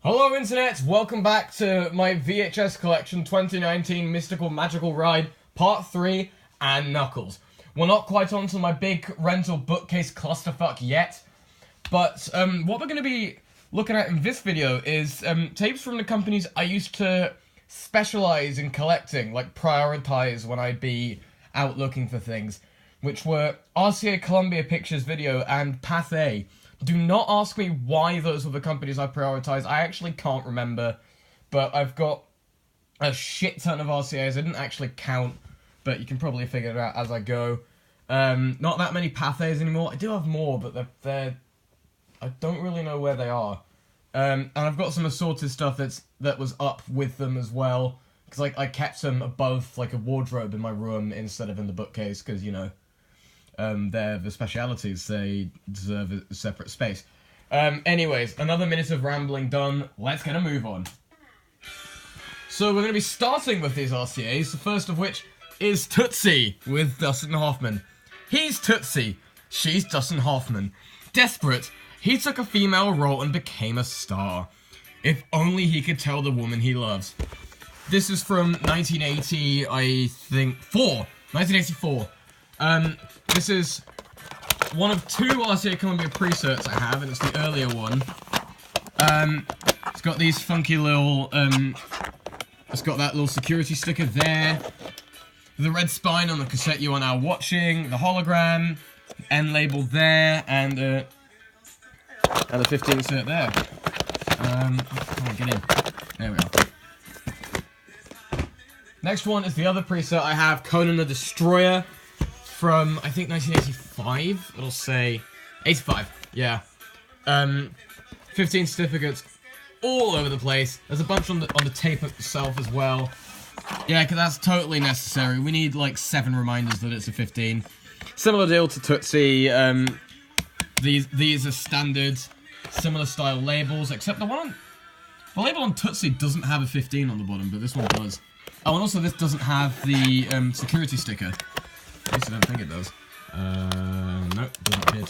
Hello Internet, welcome back to my VHS collection 2019 Mystical Magical Ride Part 3 and Knuckles. We're not quite onto my big rental bookcase clusterfuck yet, but what we're going to be looking at in this video is tapes from the companies I used to specialize in collecting, like prioritise when I'd be out looking for things, which were RCAyy Columbia Pictures Video and Pathé. Do not ask me why those were the companies I prioritized. I actually can't remember, but I've got a shit ton of RCAs. I didn't actually count, but you can probably figure it out as I go. Not that many Pathés anymore. I do have more, but they're I don't really know where they are. And I've got some assorted stuff that was up with them as well, because I kept them above like a wardrobe in my room instead of in the bookcase, because you know. They're the specialities, they deserve a separate space. Anyways, another minute of rambling done, let's get a move on. So we're going to be starting with these RCAs, the first of which is Tootsie with Dustin Hoffman. He's Tootsie, she's Dustin Hoffman. Desperate, he took a female role and became a star. If only he could tell the woman he loves. This is from 1980, I think, 1984. This is one of two RCAyy Columbia presets I have, and it's the earlier one. It's got these funky little, it's got that little security sticker there, the red spine on the cassette you are now watching, the hologram, end label there, and the 15 insert there. Come on, get in. There we are. Next one is the other preset I have, Conan the Destroyer. From, I think, 1985, it'll say, 85, yeah. 15 certificates all over the place. There's a bunch on the tape itself as well. Yeah, because that's totally necessary. We need, like, 7 reminders that it's a 15. Similar deal to Tootsie. These are standard, similar style labels, except the label on Tootsie doesn't have a 15 on the bottom, but this one does. Oh, and also this doesn't have the security sticker. At least I don't think it does. Nope, doesn't appear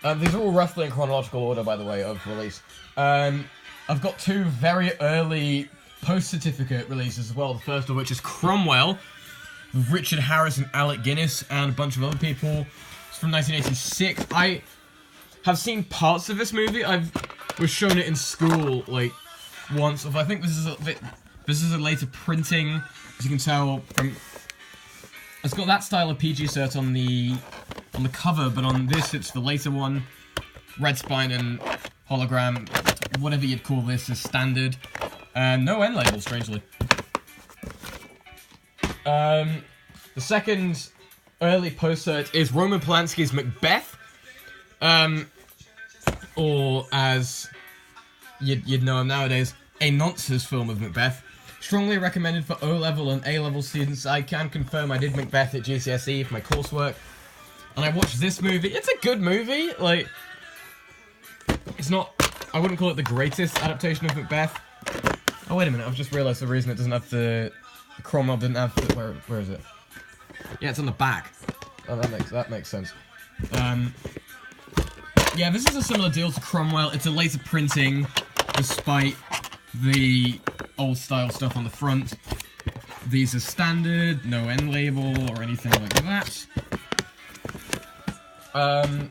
to. These are all roughly in chronological order, by the way, of release. I've got 2 very early post-certificate releases as well, the first of which is Cromwell, with Richard Harris and Alec Guinness, and a bunch of other people. It's from 1986. I have seen parts of this movie. I was shown it in school, like, once. I think this is a later printing. As you can tell from, it's got that style of PG cert on the cover, but on this it's the later one. Red spine and hologram, whatever you'd call this, is standard. No end label, strangely. The second early post cert is Roman Polanski's Macbeth, or as you'd know him nowadays, a nonsense film of Macbeth. Strongly recommended for O-level and A-level students. I can confirm I did Macbeth at GCSE for my coursework. And I watched this movie. It's a good movie. Like, it's not, I wouldn't call it the greatest adaptation of Macbeth. Oh, wait a minute. I've just realized the reason it doesn't have the Cromwell didn't have the, where is it? Yeah, it's on the back. Oh, that makes sense. Yeah, this is a similar deal to Cromwell. It's a later printing, despite the old style stuff on the front. These are standard, no end label or anything like that. The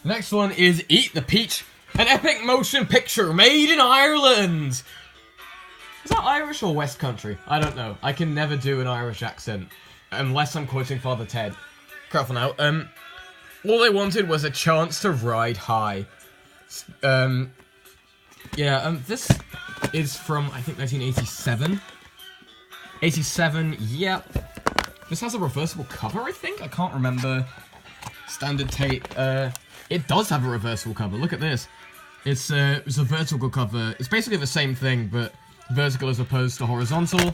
next one is Eat the Peach, an epic motion picture made in Ireland. Is that Irish or West Country? I don't know. I can never do an Irish accent unless I'm quoting Father Ted. Careful now. All they wanted was a chance to ride high. This is from, I think, 1987. 87, yeah. This has a reversible cover, I think? I can't remember. Standard tape. It does have a reversible cover. Look at this. It's a vertical cover. It's basically the same thing, but vertical as opposed to horizontal.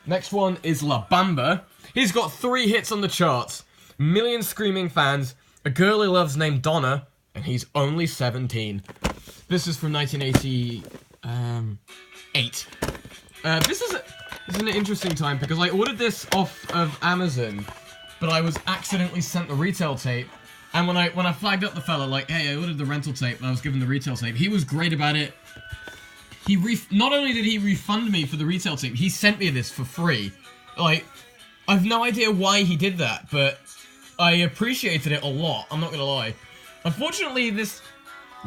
Next one is La Bamba. He's got 3 hits on the charts. Million screaming fans, a girl he loves named Donna, and he's only 17. This is from 1988. This is an interesting time because I ordered this off of Amazon, but I was accidentally sent the retail tape, And when I flagged up the fella, like, hey, I ordered the rental tape and I was given the retail tape, he was great about it. Not only did he refund me for the retail tape, he sent me this for free. Like, I've no idea why he did that, but I appreciated it a lot, I'm not gonna lie. Unfortunately, this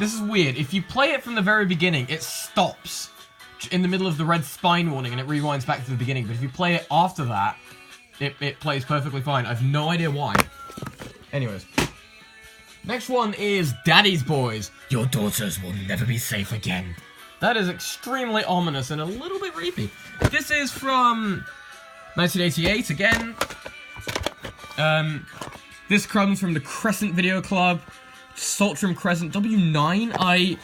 is weird. If you play it from the very beginning, it stops in the middle of the red spine warning and it rewinds back to the beginning, but if you play it after that, it plays perfectly fine. I have no idea why. Anyways. Next one is Daddy's Boys. Your daughters will never be safe again. That is extremely ominous and a little bit creepy. This is from 1988 again. This comes from the Crescent Video Club. Saltram Crescent W9. I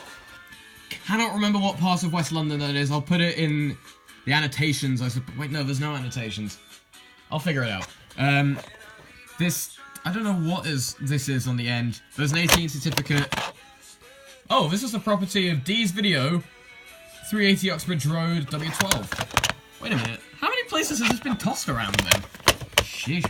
cannot remember what part of West London that is. I'll put it in the annotations. Wait, no, there's no annotations. I'll figure it out. I don't know what this is on the end. There's an 18 certificate. Oh, this is the property of D's Video, 380 Uxbridge Road, W12. Wait a minute. How many places has this been tossed around then? Sheesh.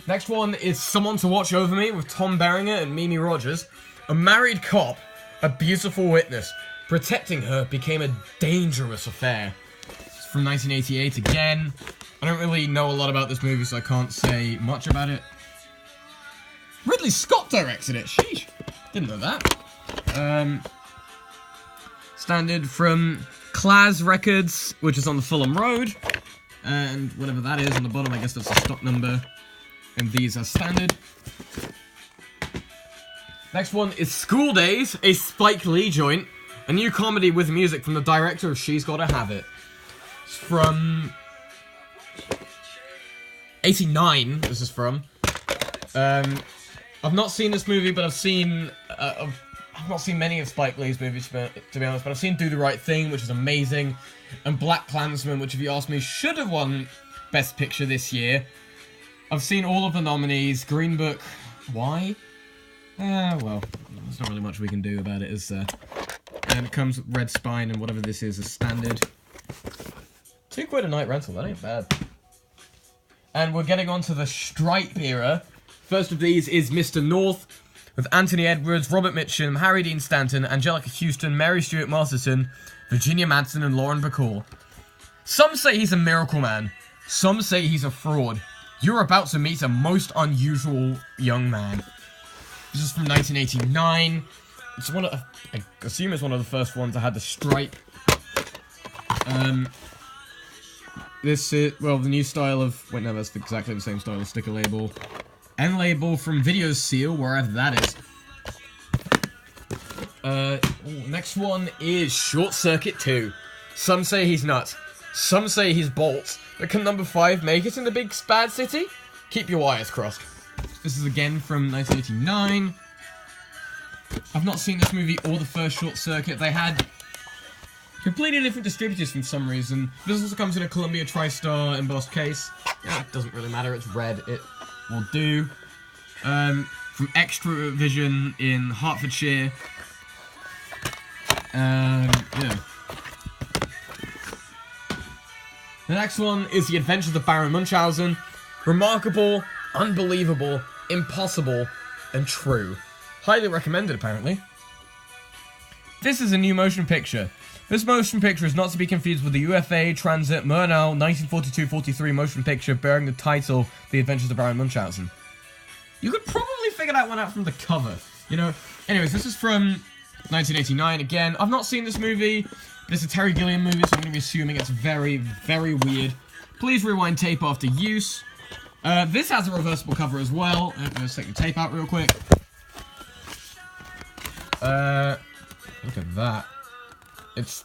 Next one is Someone to Watch Over Me with Tom Berenger and Mimi Rogers. A married cop, a beautiful witness. Protecting her became a dangerous affair. It's from 1988 again. I don't really know a lot about this movie, so I can't say much about it. Ridley Scott directed it. Sheesh. Didn't know that. Standard from Claz Records, which is on the Fulham Road. And whatever that is on the bottom, I guess that's a stock number. And these are standard. Next one is School Days, a Spike Lee joint. A new comedy with music from the director of She's Gotta Have It. It's from 89, this is from. I've not seen this movie, but I've not seen many of Spike Lee's movies, to be honest, but I've seen Do the Right Thing, which is amazing, and Black Klansman, which, if you ask me, should have won Best Picture this year. I've seen all of the nominees. Green Book, why? Well, there's not really much we can do about it, is there? And it comes with Red Spine, and whatever this is standard. £2 a night rental, that ain't bad. And we're getting on to the Stripe era. First of these is Mr. North, with Anthony Edwards, Robert Mitchum, Harry Dean Stanton, Angelica Houston, Mary Stuart Masterson, Virginia Madsen, and Lauren Bacall. Some say he's a miracle man. Some say he's a fraud. You're about to meet a most unusual young man. This is from 1989. It's I assume it's one of the first ones that had the stripe. This is, well, the new style of... Wait, no, that's exactly the same style as sticker label. End label from Video Seal, wherever that is. Next one is Short Circuit 2. Some say he's nuts. Some say he's bolts. But can number 5 make it in the big bad city? Keep your wires crossed. This is again from 1989. I've not seen this movie or the first Short Circuit. They had completely different distributors for some reason. This also comes in a Columbia TriStar embossed case. Yeah, it doesn't really matter, it's red, it will do. From Extra Vision in Hertfordshire. Yeah. The next one is The Adventures of Baron Munchausen. Remarkable, unbelievable, impossible, and true. Highly recommended, apparently. This is a new motion picture. This motion picture is not to be confused with the UFA Transit Murnau 1942-43 motion picture bearing the title The Adventures of Baron Munchausen. You could probably figure that one out from the cover, you know? Anyways, this is from 1989 again. I've not seen this movie, but it's a Terry Gilliam movie, so I'm going to be assuming it's very, very weird. Please rewind tape after use. This has a reversible cover as well. Let's take the tape out real quick. Look at that. It's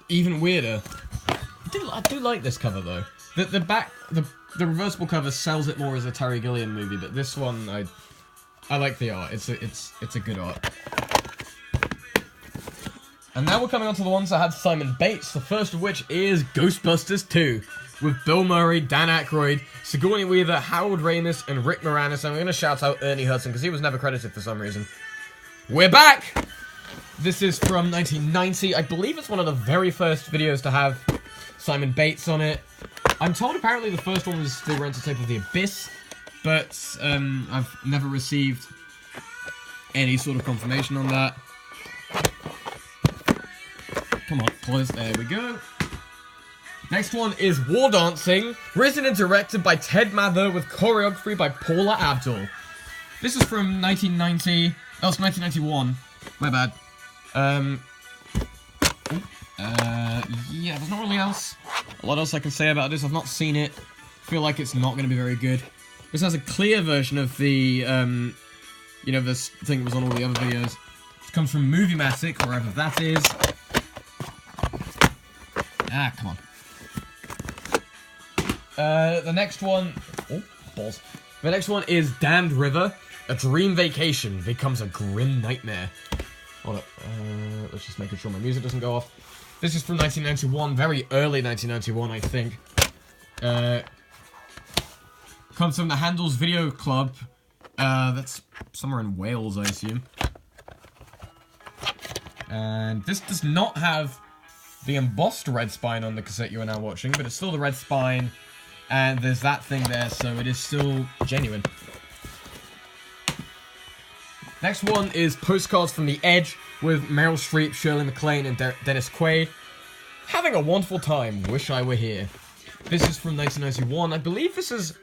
even weirder. I do like this cover though. The reversible cover sells it more as a Terry Gilliam movie, but this one I like the art. It's a good art. And now we're coming on to the ones that had Simon Bates. The first of which is Ghostbusters 2, with Bill Murray, Dan Aykroyd, Sigourney Weaver, Harold Ramis, and Rick Moranis. And I'm going to shout out Ernie Hudson because he was never credited for some reason. We're back! This is from 1990. I believe it's one of the very first videos to have Simon Bates on it. I'm told apparently the first one was the rental tape of The Abyss. but I've never received any sort of confirmation on that. Come on, pause. There we go. Next one is War Dancing, written and directed by Ted Mather with choreography by Paula Abdul. This is from 1990. Oh, it's 1991. My bad. Yeah, there's not really a lot else I can say about this. I've not seen it. I feel like it's not going to be very good. This has a clear version of the, you know, this thing that was on all the other videos. It comes from Movie-matic, wherever that is. Ah, come on. The next one... Oh, balls. The next one is Damned River. A dream vacation becomes a grim nightmare. Hold up. Let's just make sure my music doesn't go off. This is from 1991, very early 1991, I think. Comes from the Handles Video Club. That's somewhere in Wales, I assume. And this does not have the embossed red spine on the cassette you are now watching, but it's still the red spine, and there's that thing there, so it is still genuine. Next one is Postcards from the Edge, with Meryl Streep, Shirley MacLaine, and Dennis Quaid. Having a wonderful time, wish I were here. This is from 1991. I believe this is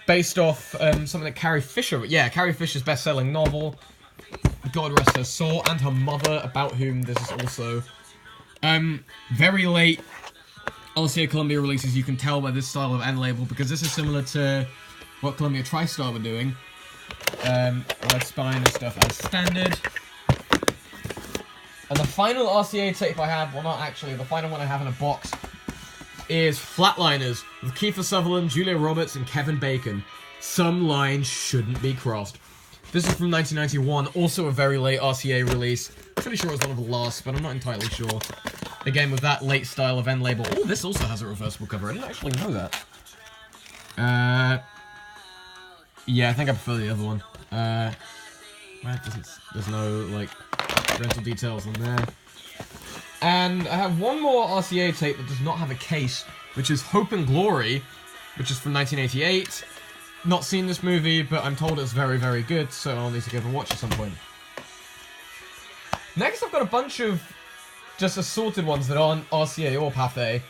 based off something that Carrie Fisher... Yeah, Carrie Fisher's best-selling novel, God Rest Her Soul, and her mother, about whom this is also... very late RCA Columbia releases, you can tell by this style of end label, because this is similar to what Columbia TriStar were doing. Red spine and stuff as standard. And the final RCA tape I have, well not actually, the final one I have in a box, is Flatliners, with Kiefer Sutherland, Julia Roberts, and Kevin Bacon. Some lines shouldn't be crossed. This is from 1991, also a very late RCA release. Pretty sure it was one of the last, but I'm not entirely sure. Again, with that late style of end label. Oh, this also has a reversible cover. I didn't actually know that. Yeah, I think I prefer the other one. There's no, like, rental details on there. And I have one more RCA tape that does not have a case, which is Hope and Glory, which is from 1988. Not seen this movie, but I'm told it's very, very good, so I'll need to give it a watch at some point. Next, I've got a bunch of just assorted ones that aren't RCA or Pathé.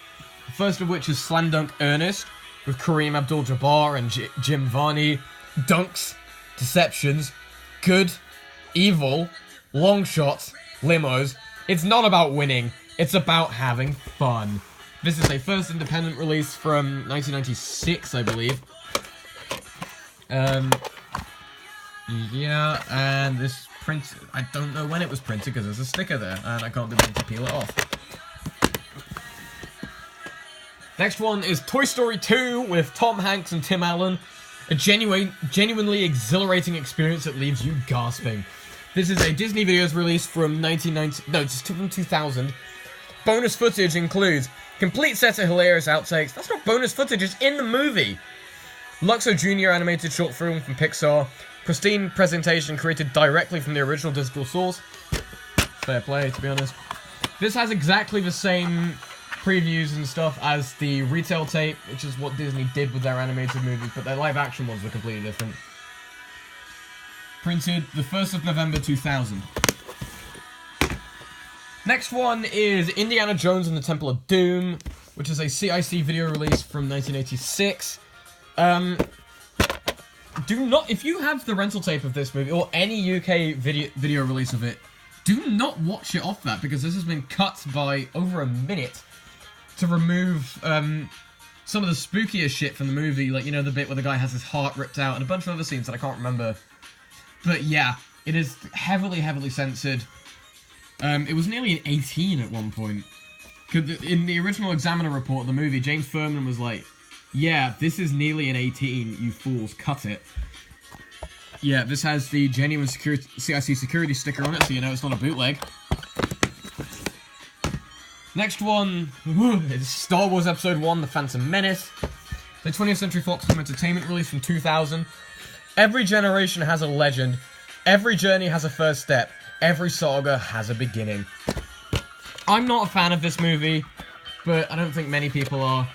The first of which is Slam Dunk Ernest, with Kareem Abdul-Jabbar and Jim Varney. Dunks, Deceptions, Good, Evil, Long Shots, Limos. It's not about winning, it's about having fun. This is a first independent release from 1996, I believe. Yeah, and this print, I don't know when it was printed because there's a sticker there, and I can't be able to peel it off. Next one is Toy Story 2 with Tom Hanks and Tim Allen. A genuinely exhilarating experience that leaves you gasping. This is a Disney Videos release from 2000. Bonus footage includes complete set of hilarious outtakes. That's not bonus footage, it's in the movie. Luxo Jr. animated short film from Pixar. Pristine presentation created directly from the original digital source. Fair play, to be honest. This has exactly the same previews and stuff as the retail tape, which is what Disney did with their animated movies, but their live action ones were completely different. Printed the 1st of November 2000. Next one is Indiana Jones and the Temple of Doom, which is a CIC video release from 1986. Do not, if you have the rental tape of this movie, or any UK video release of it, do not watch it off that, because this has been cut by over a minute to remove some of the spookier shit from the movie, like, you know, the bit where the guy has his heart ripped out, and a bunch of other scenes that I can't remember. But yeah, it is heavily, heavily censored. It was nearly an 18 at one point. In the original Examiner report of the movie, James Furman was like, yeah, this is nearly an 18, you fools, cut it. Yeah, this has the genuine CIC security sticker on it, so you know it's not a bootleg. Next one is Star Wars Episode 1, The Phantom Menace. The 20th Century Fox Home Entertainment release from 2000. Every generation has a legend. Every journey has a first step. Every saga has a beginning. I'm not a fan of this movie, but I don't think many people are.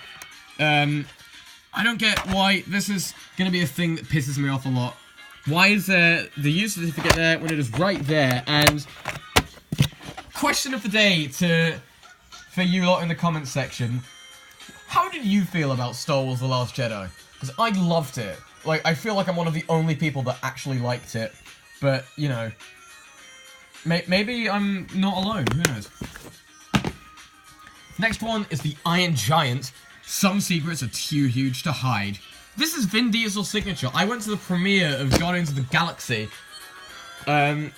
I don't get why this is going to be a thing that pisses me off a lot. Why is there the use certificate there when it is right there? And question of the day for you lot in the comments section. How did you feel about Star Wars The Last Jedi? Because I loved it. Like, I feel like I'm one of the only people that actually liked it. But, you know, maybe I'm not alone. Who knows? Next one is the Iron Giant. Some secrets are too huge to hide. This is Vin Diesel's signature. I went to the premiere of Guardians of the Galaxy. And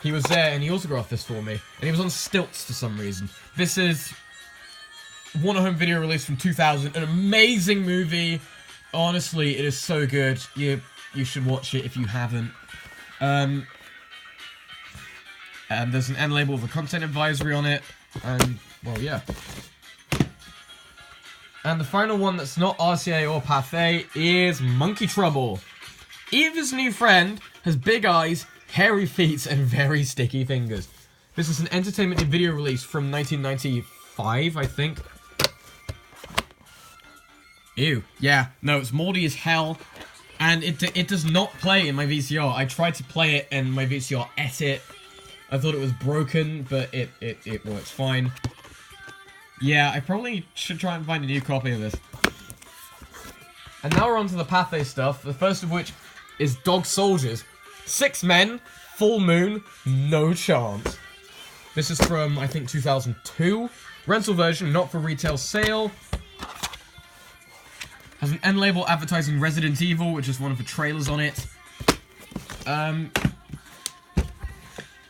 he was there and he autographed this for me. And he was on stilts for some reason. This is one home video release from 2000. An amazing movie. Honestly, it is so good. You should watch it if you haven't. And there's an end label with a content advisory on it. And, well, yeah. And the final one that's not RCAyy or Pathé is Monkey Trouble. Eva's new friend has big eyes, hairy feet, and very sticky fingers. This is an entertainment video release from 1995, I think. Ew. Yeah, no, it's moldy as hell. And it does not play in my VCR. I tried to play it and my VCR ate it. I thought it was broken, but it works fine. Yeah, I probably should try and find a new copy of this. And now we're on to the Pathé stuff, the first of which is Dog Soldiers. 6 men, full moon, no chance. This is from, I think, 2002. Rental version, not for retail sale. Has an end label advertising Resident Evil, which is one of the trailers on it. The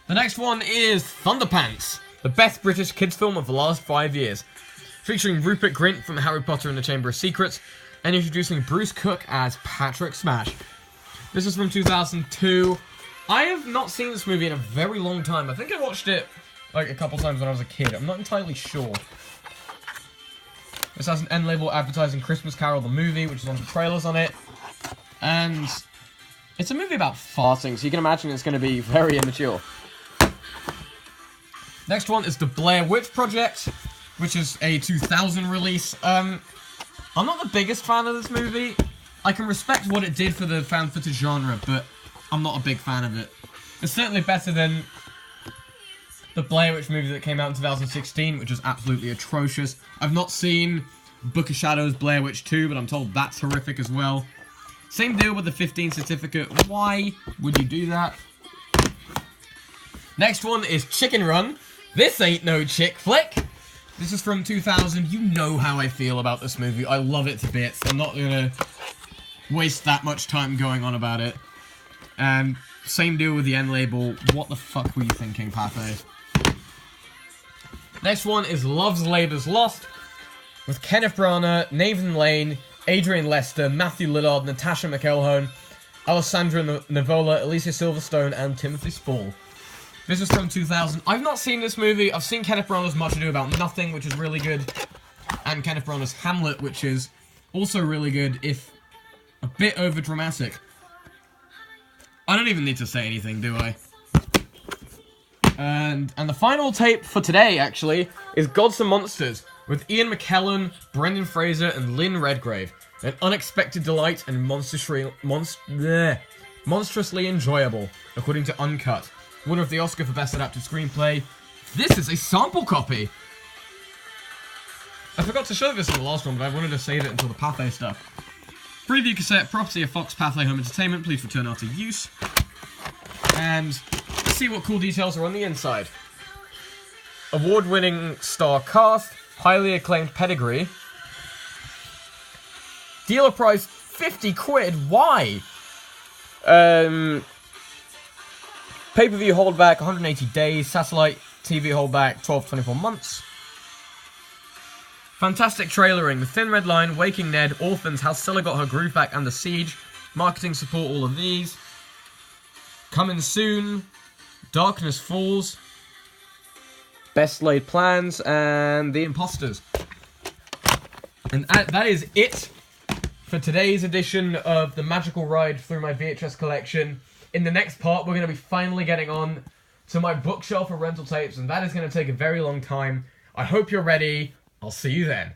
next one is Thunderpants, the best British kids film of the last 5 years. Featuring Rupert Grint from Harry Potter and the Chamber of Secrets, and introducing Bruce Cook as Patrick Smash. This is from 2002. I have not seen this movie in a very long time. I think I watched it like a couple times when I was a kid. I'm not entirely sure. This has an end label advertising Christmas Carol the movie, which is one of the trailers on it. And it's a movie about farting, so you can imagine it's going to be very immature. Next one is The Blair Witch Project, which is a 2000 release. I'm not the biggest fan of this movie. I can respect what it did for the fan footage genre, but I'm not a big fan of it. It's certainly better than the Blair Witch movie that came out in 2016, which was absolutely atrocious. I've not seen Book of Shadows Blair Witch 2, but I'm told that's horrific as well. Same deal with the 15 certificate. Why would you do that? Next one is Chicken Run. This ain't no chick flick. This is from 2000. You know how I feel about this movie. I love it to bits. I'm not gonna waste that much time going on about it. And same deal with the end label. What the fuck were you thinking, Pathé? Next one is Love's Labour's Lost, with Kenneth Branagh, Nathan Lane, Adrian Lester, Matthew Lillard, Natasha McElhone, Alessandra Nivola, Alicia Silverstone, and Timothy Spall. This is from 2000. I've not seen this movie. I've seen Kenneth Branagh's Much Ado About Nothing, which is really good, and Kenneth Branagh's Hamlet, which is also really good, if a bit overdramatic. I don't even need to say anything, do I? And the final tape for today, actually, is Gods and Monsters, with Ian McKellen, Brendan Fraser, and Lynn Redgrave. An unexpected delight and monstrously enjoyable, according to Uncut. Winner of the Oscar for Best Adapted Screenplay. This is a sample copy! I forgot to show this in the last one, but I wanted to save it until the Pathé stuff. Preview cassette, property of Fox Pathé Home Entertainment, please return after use. And let's see what cool details are on the inside. Award-winning star cast, highly acclaimed pedigree. Dealer price, 50 quid, why? Pay-per-view holdback, 180 days. Satellite TV holdback, 12 to 24 months. Fantastic trailering. The Thin Red Line, Waking Ned, Orphans, How Scylla Got Her Groove Back, and The Siege. Marketing support, all of these. Coming soon. Darkness Falls. Best Laid Plans, and The Imposters. And that is it for today's edition of the magical ride through my VHS collection. In the next part, we're going to be finally getting on to my bookshelf of rental tapes, and that is going to take a very long time. I hope you're ready. I'll see you then.